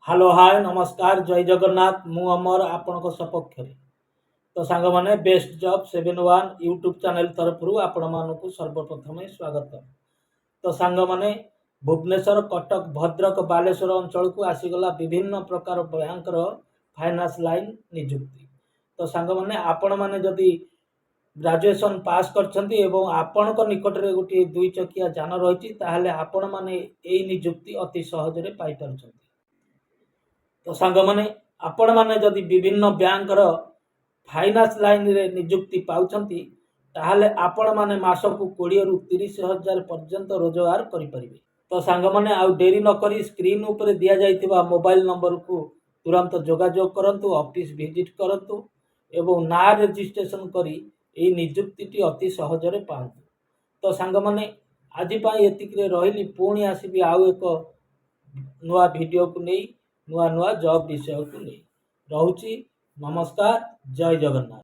Hello hi नमस्कार जय जगन्नाथ मु अमर आपण सपक्ष तो सांग मैंने बेस्ट जॉब 71 यूट्यूब चैनल तरफ आपण मानक सर्वप्रथम स्वागत। तो सांग मैंने भुवनेश्वर कटक भद्रक बालेश्वर अंचल को आसीगला विभिन्न प्रकार बैंक फाइनान्स लाइन निजुक्ति। तो सांग मैंने आपण मैंने जदि ग्रेजुएशन पास करछंती एवं आपण निकट में गोटे 2 चकिया जान रही ताहले आपण मैंने यही निजुक्ति अति सहज रे पाई पारछंती। तो सांग मैंने आपण मैंने जदि विभिन्न बैंक फाइनान्स लाइन रे निजुक्ति पाउछंती ताहले आपण माने मास को 20 रु 30,000 पर्यंत रोजगार करि परिबे। तो सांग मैंने आउ देरी न करी स्क्रीन ऊपर दिया जाइतिबा मोबाइल नंबर को तुरंत जोगाजोग करंतु, ऑफिस विजिट करंतु एवं ना रजिस्ट्रेशन करी ए निजुक्ति अति सहज रे पांतु। तो सांग मैंने आज पाई एतिक रे रहिली पुणी आसीबी आउ एक नुआ वीडियो को नहीं नुआ नुआ जॉब विषय को नहीं। रहुची नमस्कार जय जगन्नाथ।